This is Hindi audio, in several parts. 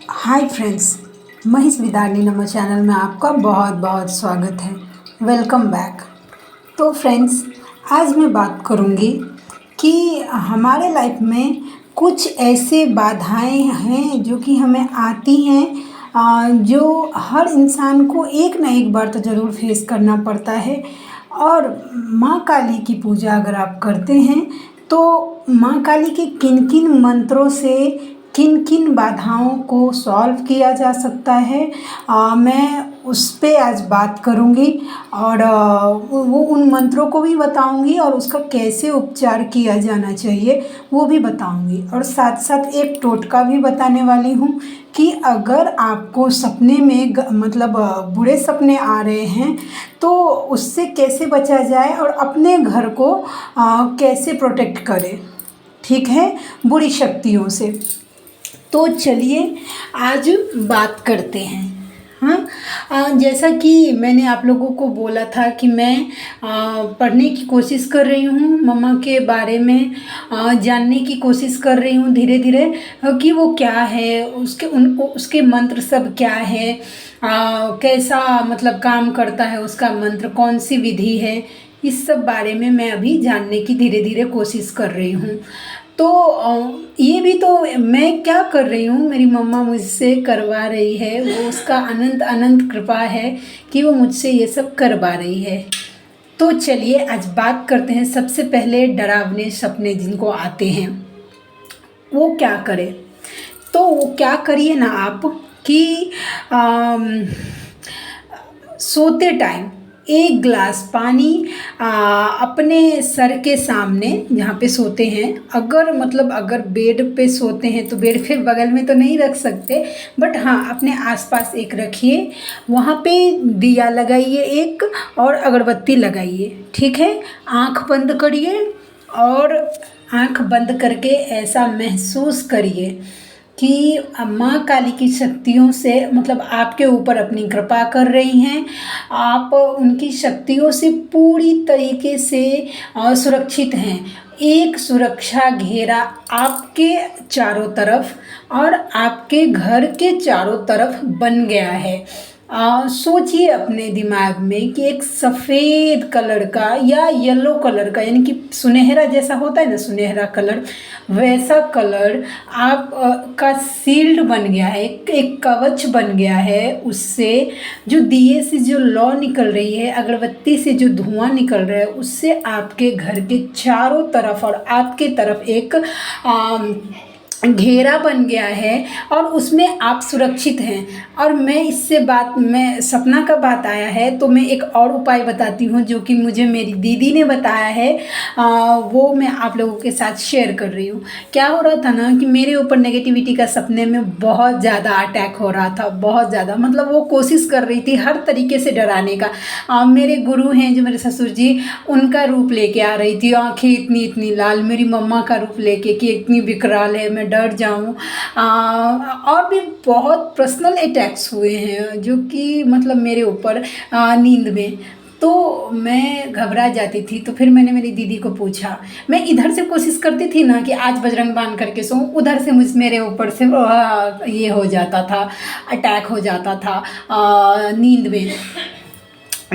हाय फ्रेंड्स, महेश विदारनी नमो चैनल में आपका बहुत बहुत स्वागत है। Welcome back. तो फ्रेंड्स, आज मैं बात करूँगी कि हमारे लाइफ में कुछ ऐसे बाधाएं हैं जो कि हमें आती हैं, जो हर इंसान को एक ना एक बार तो ज़रूर फेस करना पड़ता है। और माँ काली की पूजा अगर आप करते हैं तो माँ काली के किन किन मंत्रों से किन किन बाधाओं को सॉल्व किया जा सकता है, मैं उस पे आज बात करूँगी। और वो उन मंत्रों को भी बताऊँगी और उसका कैसे उपचार किया जाना चाहिए वो भी बताऊँगी। और साथ साथ एक टोटका भी बताने वाली हूँ कि अगर आपको सपने में मतलब बुरे सपने आ रहे हैं तो उससे कैसे बचा जाए और अपने घर को कैसे प्रोटेक्ट करें, ठीक है, बुरी शक्तियों से। तो चलिए आज बात करते हैं। हाँ, जैसा कि मैंने आप लोगों को बोला था कि मैं पढ़ने की कोशिश कर रही हूँ, मम्मा के बारे में जानने की कोशिश कर रही हूँ धीरे धीरे कि वो क्या है, उसके मंत्र सब क्या है, कैसा मतलब काम करता है उसका मंत्र, कौन सी विधि है, इस सब बारे में मैं अभी जानने की धीरे धीरे कोशिश कर रही हूँ। तो ये भी तो मैं क्या कर रही हूँ, मेरी मम्मा मुझसे करवा रही है, वो उसका अनंत अनंत कृपा है कि वो मुझसे ये सब करवा रही है। तो चलिए आज बात करते हैं। सबसे पहले डरावने सपने जिनको आते हैं वो क्या करें। तो वो क्या करिए ना आप कि सोते टाइम एक गिलास पानी अपने सर के सामने जहाँ पे सोते हैं, अगर बेड पे सोते हैं तो बेड के बगल में तो नहीं रख सकते, बट हाँ अपने आसपास एक रखिए, वहाँ पे दिया लगाइए एक और अगरबत्ती लगाइए, ठीक है। आँख बंद करिए और आँख बंद करके ऐसा महसूस करिए कि माँ काली की शक्तियों से मतलब आपके ऊपर अपनी कृपा कर रही हैं, आप उनकी शक्तियों से पूरी तरीके से सुरक्षित हैं। एक सुरक्षा घेरा आपके चारों तरफ और आपके घर के चारों तरफ बन गया है। सोचिए अपने दिमाग में कि एक सफ़ेद कलर का या येलो कलर का, यानी कि सुनहरा जैसा होता है ना, सुनहरा कलर, वैसा कलर आप का शील्ड बन गया है, एक कवच बन गया है। उससे जो दिए से जो लौ निकल रही है, अगरबत्ती से जो धुआं निकल रहा है, उससे आपके घर के चारों तरफ और आपके तरफ एक घेरा बन गया है और उसमें आप सुरक्षित हैं। और मैं सपना का बात आया है तो मैं एक और उपाय बताती हूँ जो कि मुझे मेरी दीदी ने बताया है, वो मैं आप लोगों के साथ शेयर कर रही हूँ। क्या हो रहा था ना कि मेरे ऊपर नेगेटिविटी का सपने में बहुत ज़्यादा अटैक हो रहा था, बहुत ज़्यादा, मतलब वो कोशिश कर रही थी हर तरीके से डराने का। मेरे गुरु हैं जो मेरे ससुर जी, उनका रूप लेके आ रही थी, आँखें इतनी इतनी लाल, मेरी मम्मा का रूप लेके कि इतनी विकराल है मैं डर जाऊं। और भी बहुत पर्सनल अटैक्स हुए हैं जो कि मतलब मेरे ऊपर नींद में, तो मैं घबरा जाती थी। तो फिर मैंने मेरी दीदी को पूछा, मैं इधर से कोशिश करती थी ना कि आज बजरंग बाण करके सोऊं, उधर से मेरे ऊपर से ये हो जाता था, अटैक हो जाता था नींद में,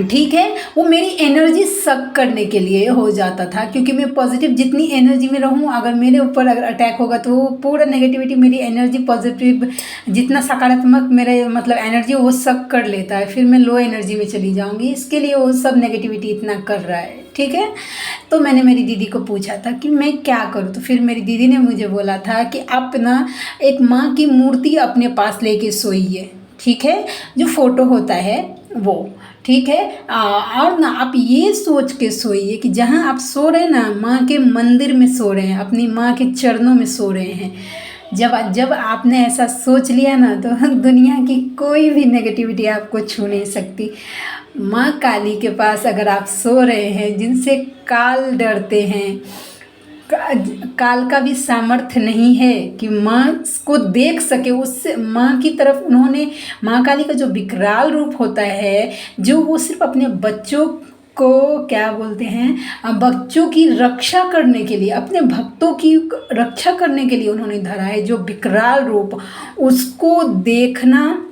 ठीक है। वो मेरी एनर्जी सक करने के लिए हो जाता था, क्योंकि मैं पॉजिटिव जितनी एनर्जी में रहूँ, अगर मेरे ऊपर अगर अटैक होगा तो वो पूरा नेगेटिविटी मेरी एनर्जी पॉजिटिव जितना सकारात्मक मेरे मतलब एनर्जी वो सक कर लेता है, फिर मैं लो एनर्जी में चली जाऊँगी। इसके लिए वो सब नेगेटिविटी इतना कर रहा है, ठीक है। तो मैंने मेरी दीदी को पूछा था कि मैं क्या करूँ, तो फिर मेरी दीदी ने मुझे बोला था कि आप ना एक माँ की मूर्ति अपने पास लेके सोइए, ठीक है, जो फोटो होता है वो, ठीक है। और ना आप ये सोच के सोइए कि जहाँ आप सो रहे हैं ना, माँ के मंदिर में सो रहे हैं, अपनी माँ के चरणों में सो रहे हैं। जब आपने ऐसा सोच लिया ना तो दुनिया की कोई भी नेगेटिविटी आपको छू नहीं सकती। माँ काली के पास अगर आप सो रहे हैं, जिनसे काल डरते हैं, काल का भी सामर्थ्य नहीं है कि माँ को देख सके, उससे माँ की तरफ उन्होंने, माँ काली का जो विकराल रूप होता है, जो वो सिर्फ अपने बच्चों को क्या बोलते हैं, बच्चों की रक्षा करने के लिए, अपने भक्तों की रक्षा करने के लिए उन्होंने धरा है। जो विकराल रूप, उसको देखना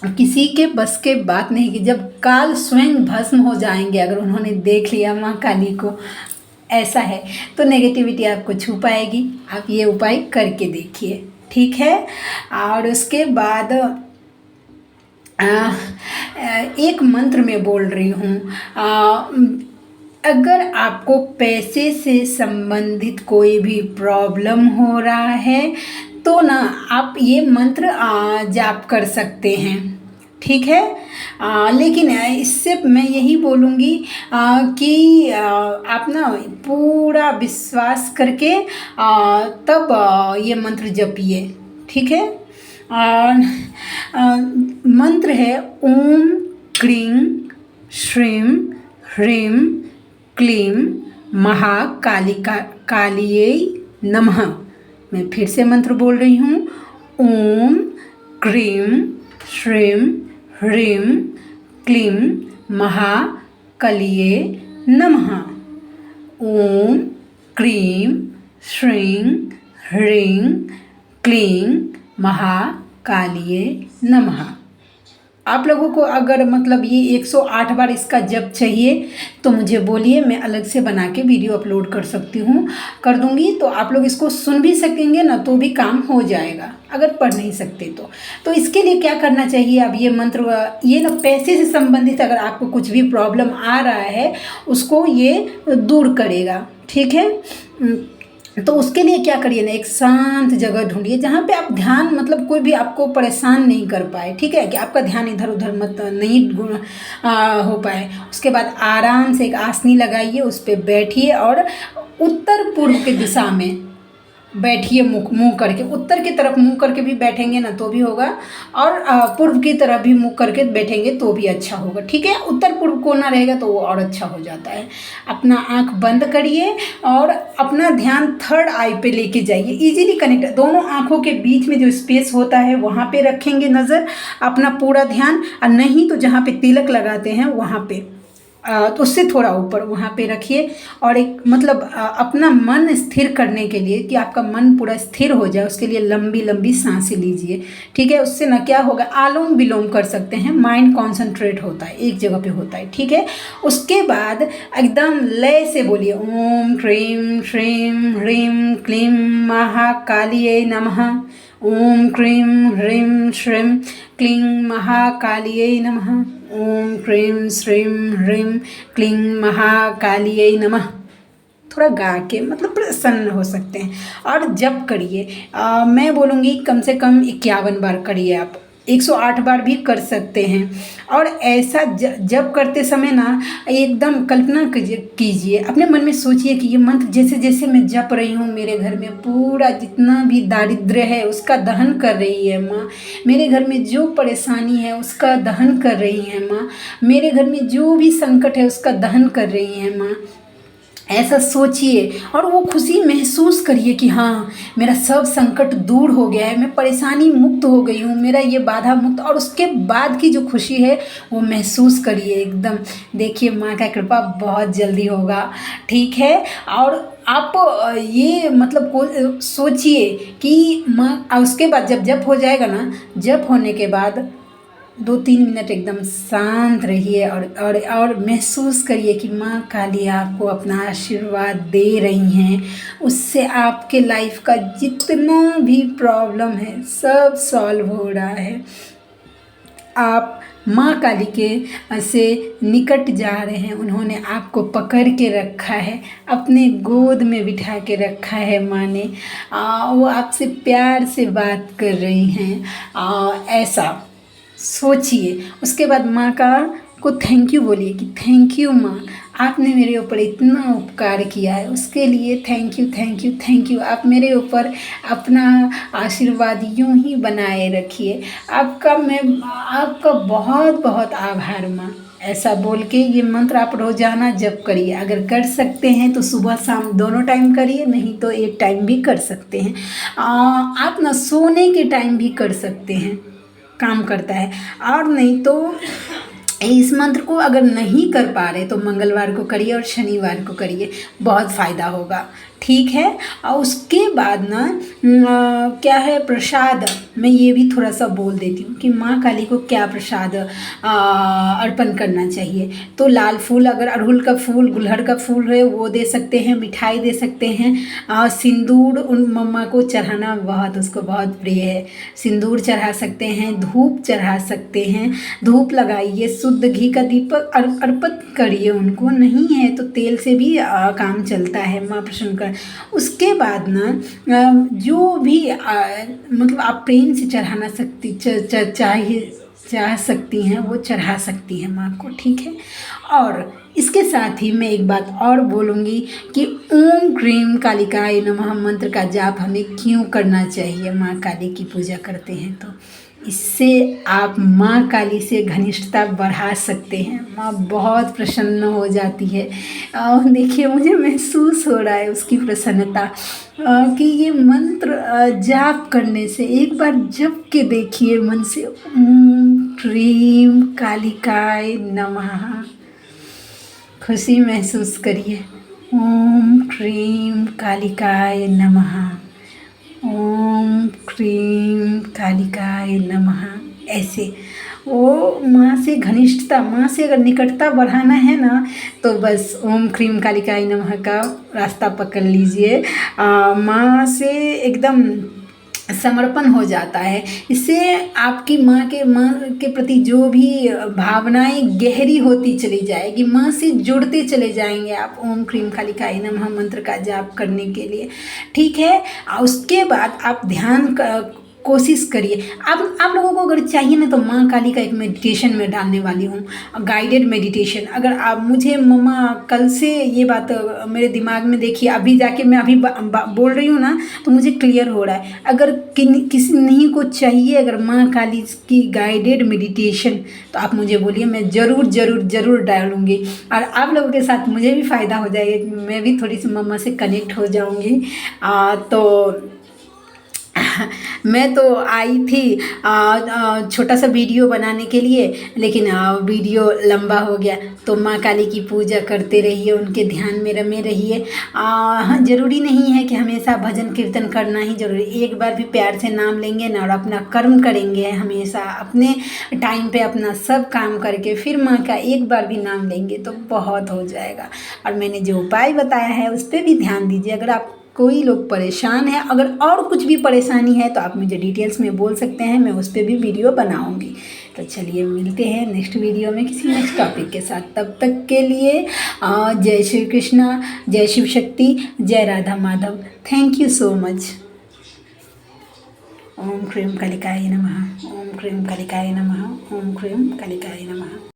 किसी के बस के बात नहीं कि जब काल स्वयं भस्म हो जाएंगे अगर उन्होंने देख लिया माँ काली को। ऐसा है, तो नेगेटिविटी आपको छू पाएगी। आप ये उपाय करके देखिए, ठीक है। और उसके बाद एक मंत्र में बोल रही हूँ, अगर आपको पैसे से संबंधित कोई भी प्रॉब्लम हो रहा है तो ना आप ये मंत्र जाप कर सकते हैं, ठीक है। लेकिन इससे मैं यही बोलूँगी कि आप ना पूरा विश्वास करके तब ये मंत्र जपिए, ठीक है। मंत्र है ओम क्रीं श्रीं ह्रीं क्लीं महाकालिये नमः। मैं फिर से मंत्र बोल रही हूँ, ओम क्रीं श्रीं ह्रीं क्लीं महाकालिये नमः। ओम क्रीं श्रीं ह्रीं क्लीं महाकालिये नमः। आप लोगों को अगर मतलब ये 108 बार इसका जप चाहिए तो मुझे बोलिए, मैं अलग से बना के वीडियो अपलोड कर दूंगी। तो आप लोग इसको सुन भी सकेंगे ना, तो भी काम हो जाएगा अगर पढ़ नहीं सकते तो इसके लिए क्या करना चाहिए। अब ये मंत्र ये ना पैसे से संबंधित अगर आपको कुछ भी प्रॉब्लम आ रहा है उसको ये दूर करेगा, ठीक है। तो उसके लिए क्या करिए ना, एक शांत जगह ढूंढिए जहाँ पे आप ध्यान मतलब कोई भी आपको परेशान नहीं कर पाए, ठीक है, कि आपका ध्यान इधर उधर मत नहीं हो पाए। उसके बाद आराम से एक आसनी लगाइए, उस पर बैठिए और उत्तर पूर्व की दिशा में बैठिए, मुंह करके। उत्तर की तरफ मुंह करके भी बैठेंगे ना तो भी होगा, और पूर्व की तरफ भी मुंह करके बैठेंगे तो भी अच्छा होगा, ठीक है। उत्तर पूर्व कोना रहेगा तो वो और अच्छा हो जाता है। अपना आंख बंद करिए और अपना ध्यान थर्ड आई पे लेके जाइए, इजीली कनेक्ट। दोनों आंखों के बीच में जो स्पेस होता है वहाँ पे रखेंगे नज़र अपना पूरा ध्यान, और नहीं तो जहाँ पे तिलक लगाते हैं वहाँ पे तो उससे थोड़ा ऊपर वहाँ पे रखिए। और एक मतलब अपना मन स्थिर करने के लिए कि आपका मन पूरा स्थिर हो जाए, उसके लिए लंबी लंबी सांसें लीजिए, ठीक है। उससे ना क्या होगा, आलोम विलोम कर सकते हैं, माइंड कॉन्सेंट्रेट होता है, एक जगह पे होता है, ठीक है। उसके बाद एकदम लय से बोलिए, ओम क्रीं श्रीं ह्रीं क्लीं महाकालिये नमः। ओम क्रीं ह्रीं श्रीं क्लीं महाकालिये नमः। ओम क्रीं श्रीं ह्रीं क्लीं महाकालिये नमः। थोड़ा गा के मतलब प्रसन्न हो सकते हैं। और जप करिए, मैं बोलूँगी कम से कम 51 बार करिए। आप 108 बार भी कर सकते हैं। और ऐसा जप करते समय ना एकदम कल्पना कीजिए, अपने मन में सोचिए कि ये मंत्र जैसे जैसे मैं जप रही हूँ मेरे घर में पूरा जितना भी दारिद्र्य है उसका दहन कर रही है माँ। मेरे घर में जो परेशानी है उसका दहन कर रही है माँ। मेरे घर में जो भी संकट है उसका दहन कर रही है माँ। ऐसा सोचिए और वो खुशी महसूस करिए कि हाँ मेरा सब संकट दूर हो गया है, मैं परेशानी मुक्त हो गई हूँ, मेरा ये बाधा मुक्त। और उसके बाद की जो खुशी है वो महसूस करिए एकदम। देखिए माँ का कृपा बहुत जल्दी होगा, ठीक है। और आप ये मतलब को सोचिए कि माँ, उसके बाद जब जप हो जाएगा ना, जप होने के बाद 2-3 मिनट एकदम शांत रहिए और महसूस करिए कि माँ काली आपको अपना आशीर्वाद दे रही हैं। उससे आपके लाइफ का जितना भी प्रॉब्लम है सब सॉल्व हो रहा है। आप माँ काली के से निकट जा रहे हैं, उन्होंने आपको पकड़ के रखा है, अपने गोद में बिठा के रखा है माँ ने। वो आपसे प्यार से बात कर रही हैं। ऐसा सोचिए। उसके बाद माँ को थैंक यू बोलिए कि थैंक यू माँ, आपने मेरे ऊपर इतना उपकार किया है, उसके लिए thank you thank you thank you. आप मेरे ऊपर अपना आशीर्वाद यूं ही बनाए रखिए। आपका बहुत बहुत आभार माँ। ऐसा बोल के ये मंत्र आप रोज़ाना जप करिए। अगर कर सकते हैं तो सुबह शाम दोनों टाइम करिए, नहीं तो एक टाइम भी कर सकते हैं। आप ना सोने के टाइम भी कर सकते हैं, काम करता है। और नहीं तो इस मंत्र को अगर नहीं कर पा रहे तो मंगलवार को करिए और शनिवार को करिए, बहुत फ़ायदा होगा। ठीक है। और उसके बाद ना क्या है, प्रसाद मैं ये भी थोड़ा सा बोल देती हूँ कि माँ काली को क्या प्रसाद अर्पण करना चाहिए। तो लाल फूल, अगर अड़हुल का फूल, गुलहड़ का फूल है वो दे सकते हैं, मिठाई दे सकते हैं। सिंदूर उन मम्मा को चढ़ाना बहुत, उसको बहुत प्रिय है, सिंदूर चढ़ा सकते हैं, धूप चढ़ा सकते हैं, धूप लगाइए, शुद्ध घी का दीपक अर्पित करिए उनको, नहीं है तो तेल से भी काम चलता है, माँ प्रसन्न कर। उसके बाद ना जो भी मतलब आप प्रेम से चढ़ाना चाह सकती हैं वो चढ़ा सकती हैं माँ को। ठीक है। और इसके साथ ही मैं एक बात और बोलूँगी कि ओम क्रीम कालिकाय नमः मंत्र का जाप हमें क्यों करना चाहिए माँ काली की पूजा करते हैं तो। इससे आप माँ काली से घनिष्ठता बढ़ा सकते हैं, माँ बहुत प्रसन्न हो जाती है। और देखिए मुझे महसूस हो रहा है उसकी प्रसन्नता कि ये मंत्र जाप करने से एक बार जप के देखिए मन से, ओम क्रीम कालिकाय नमः, खुशी महसूस करिए। ओम क्रीम कालिकाय नमः, ओम क्रीम कालिकाय नमः। ऐसे वो माँ से घनिष्ठता, माँ से अगर निकटता बढ़ाना है ना तो बस ओम क्रीम कालिकाय नमः का रास्ता पकड़ लीजिए। माँ से एकदम समर्पण हो जाता है। इससे आपकी माँ के प्रति जो भी भावनाएं गहरी होती चली जाएगी, माँ से जुड़ते चले जाएंगे आप ओम क्रीम कालिकाय नमः मंत्र का जाप करने के लिए। ठीक है। उसके बाद आप ध्यान कोशिश करिए। आप लोगों को अगर चाहिए ना तो माँ काली का एक मेडिटेशन में डालने वाली हूँ, गाइडेड मेडिटेशन। अगर आप मुझे मम्मा कल से ये बात मेरे दिमाग में देखिए, अभी जाके मैं अभी बोल रही हूँ ना तो मुझे क्लियर हो रहा है। अगर किसी नहीं को चाहिए अगर माँ काली की गाइडेड मेडिटेशन तो आप मुझे बोलिए, मैं ज़रूर ज़रूर ज़रूर डालूँगी और आप लोगों के साथ मुझे भी फ़ायदा हो जाएगा, मैं भी थोड़ी सी मम्मा से कनेक्ट हो जाऊँगी। तो मैं तो आई थी छोटा सा वीडियो बनाने के लिए, लेकिन वीडियो लंबा हो गया। तो माँ काली की पूजा करते रहिए, उनके ध्यान में रमे रहिए। हाँ, ज़रूरी नहीं है कि हमेशा भजन कीर्तन करना ही ज़रूरी, एक बार भी प्यार से नाम लेंगे ना और अपना कर्म करेंगे, हमेशा अपने टाइम पे अपना सब काम करके फिर माँ का एक बार भी नाम लेंगे तो बहुत हो जाएगा। और मैंने जो उपाय बताया है उस पर भी ध्यान दीजिए। अगर आप कोई लोग परेशान है, अगर और कुछ भी परेशानी है तो आप मुझे डिटेल्स में बोल सकते हैं, मैं उस पर भी वीडियो बनाऊंगी। तो चलिए मिलते हैं नेक्स्ट वीडियो में किसी नेक्स्ट टॉपिक के साथ। तब तक के लिए जय श्री कृष्णा, जय शिव शक्ति, जय Radha Madhav. Thank you so much. ओम क्रीम कालिकाय नमः, ओम क्रीम कालिकाय नमः, ओम क्रीम कालिकाय नमः।